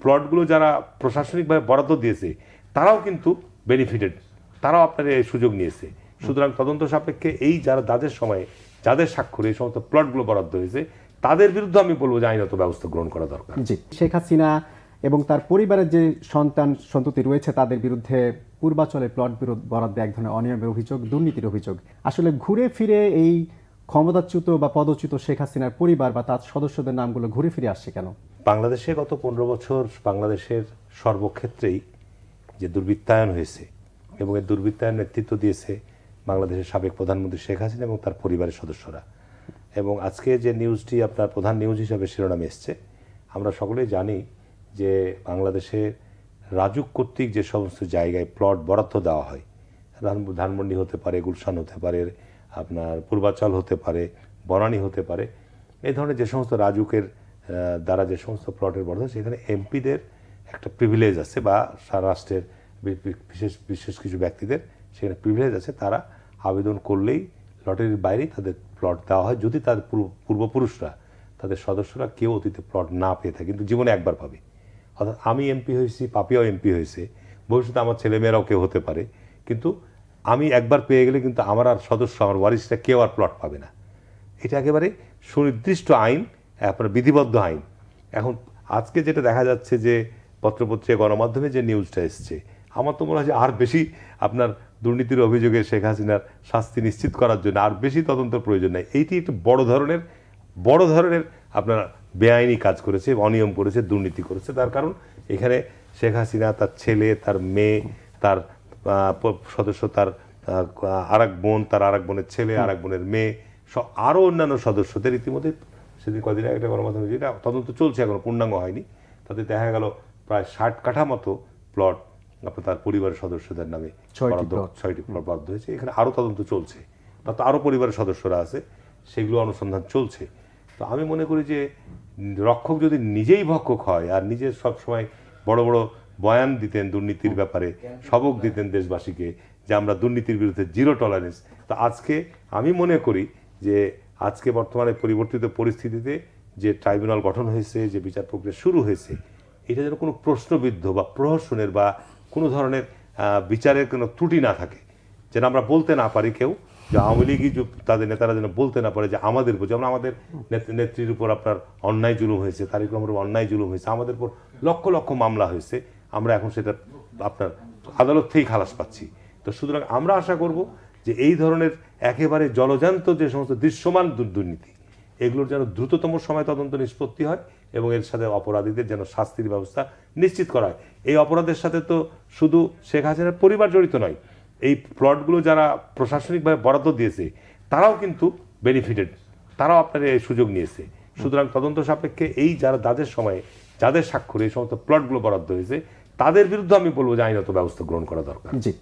প্লটগুলো যারা প্রশাসনিকভাবে বরাদ্দ দিয়েছে তারাও কিন্তু বেনিফিটেড, তারাও আপনার এই সুযোগ নিয়েছে। সুতরাং তদন্ত সাপেক্ষে এই যাদের সময়ে যাদের স্বাক্ষরে এই সমস্ত প্লটগুলো বরাদ্দ হয়েছে তাদের বিরুদ্ধে আমি বলবো যে আইনত ব্যবস্থা গ্রহণ করা দরকার। জি, শেখ হাসিনা এবং তার পরিবারের যে সন্ততি রয়েছে তাদের বিরুদ্ধে পূর্বাচলে প্লট বরাদ্দে এক ধরনের অনিয়মের অভিযোগ, দুর্নীতির অভিযোগ। আসলে ঘুরে ফিরে এই ক্ষমতাচ্যুত বা পদচ্যুত শেখ হাসিনার পরিবার বা তার সদস্যদের নামগুলো ঘুরে ফিরে আসছে কেন? বাংলাদেশে গত 15 বছর বাংলাদেশের সর্বক্ষেত্রেই যে দুর্বৃত্তায়ন হয়েছে এবং এই দুর্বৃত্তায়ন নেতৃত্ব দিয়েছে বাংলাদেশের সাবেক প্রধানমন্ত্রী শেখ হাসিনা এবং তার পরিবারের সদস্যরা। এবং আজকে যে নিউজটি আপনার প্রধান নিউজ হিসাবে শিরোনামে এসছে, আমরা সকলেই জানি যে বাংলাদেশে রাজুক কর্তৃক যে সমস্ত জায়গায় প্লট বরাদ্দ দেওয়া হয়, ধানমন্ডি হতে পারে, গুলশান হতে পারে, আপনার পূর্বাচল হতে পারে, বনানী হতে পারে, এই ধরনের যে সমস্ত রাজুকের দ্বারা যে সমস্ত প্লটের বরাদ্দ, সেখানে এমপিদের একটা প্রিভিলেজ আছে বা সারা রাষ্ট্রের বিশেষ কিছু ব্যক্তিদের সেখানে প্রিভিলেজ আছে। তারা আবেদন করলেই লটারির বাইরেই তাদের প্লট দেওয়া হয় যদি তাদের পূর্বপুরুষরা, তাদের সদস্যরা কেউ অতীতে প্লট না পেয়ে থাকে, কিন্তু জীবনে একবার পাবে। অর্থাৎ আমি এমপি হয়েছি, পাপিয়াও এমপি হয়েছে, ভবিষ্যতে আমার ছেলেমেয়েরাও কেউ হতে পারে, কিন্তু আমি একবার পেয়ে গেলে কিন্তু আমার আর সদস্য, আমার ওয়ারিসরা কেউ আর প্লট পাবে না। এটা একেবারে সুনির্দিষ্ট আইন, আপনার বিধিবদ্ধ আইন। এখন আজকে যেটা দেখা যাচ্ছে যে পত্রপত্রিকা গণমাধ্যমে যে নিউজটা এসছে, আমার তো মনে হয় যে আর বেশি আপনার দুর্নীতির অভিযোগে শেখ হাসিনার শাস্তি নিশ্চিত করার জন্য আর বেশি তদন্তের প্রয়োজন নাই। এইটি একটু বড় ধরনের আপনার বেআইনি কাজ করেছে, অনিয়ম করেছে, দুর্নীতি করেছে। তার কারণ এখানে শেখ হাসিনা, তার ছেলে, তার মেয়ে, তার সদস্য, তার আরেক বোন, তার আরেক বোনের ছেলে, আরেক বোনের মেয়ে, আরও অন্যান্য সদস্যদের ইতিমধ্যে সেদিন কদিন আগে একটা গণমাধ্যমে যেটা তদন্ত চলছে, এখনো পূর্ণাঙ্গ হয়নি, তাতে দেখা গেল প্রায় 60 কাঠা মতো প্লট আপনার তার পরিবারের সদস্যদের নামে 6টি প্লট বরাদ্দ হয়েছে। এখানে আরও তদন্ত চলছে, তাতে আরও পরিবারের সদস্যরা আছে, সেগুলো অনুসন্ধান চলছে। তো আমি মনে করি যে রক্ষক যদি নিজেই ভক্ষক হয় আর নিজে সবসময় বড় বড় বয়ান দিতেন দুর্নীতির ব্যাপারে, সবক দিতেন দেশবাসীকে যে আমরা দুর্নীতির বিরুদ্ধে জিরো টলারেন্স, তো আজকে আমি মনে করি যে আজকে বর্তমানে পরিবর্তিত পরিস্থিতিতে যে ট্রাইব্যুনাল গঠন হয়েছে, যে বিচার প্রক্রিয়া শুরু হয়েছে, এটা যেন কোনো প্রশ্নবিদ্ধ বা প্রহসনের বা কোনো ধরনের বিচারের কোনো ত্রুটি না থাকে, যেন আমরা বলতে না পারি কেউ যে আওয়ামী লীগই তাদের নেতারা যেন বলতে না পারে যে আমাদের উপর, যেমন আমাদের নেত্রীর উপর আপনার অন্যায় জুলুম হয়েছে, তারেক রহমানের উপর অন্যায় জুলুম হয়েছে, আমাদের উপর লক্ষ লক্ষ মামলা হয়েছে, আমরা এখন সেটা আপনার আদালত থেকেই খালাস পাচ্ছি। তো সুতরাং আমরা আশা করব যে এই ধরনের একেবারে জলজান্ত যে সমস্ত দৃশ্যমান দুর্নীতি, এগুলোর যেন দ্রুততম সময় তদন্ত নিষ্পত্তি হয় এবং এর সাথে অপরাধীদের যেন শাস্তির ব্যবস্থা নিশ্চিত করা হয়। এই অপরাধের সাথে তো শুধু শেখ হাসিনার পরিবার জড়িত নয়, এই প্লটগুলো যারা প্রশাসনিকভাবে বরাদ্দ দিয়েছে তারাও কিন্তু বেনিফিটেড, তারাও আপনার এই সুযোগ নিয়েছে। সুতরাং তদন্ত সাপেক্ষে এই যাদের সময়ে যাদের স্বাক্ষরে এই সমস্ত প্লটগুলো বরাদ্দ হয়েছে তাদের বিরুদ্ধে আমি বলবো যে আইনত ব্যবস্থা গ্রহণ করা দরকার। জি।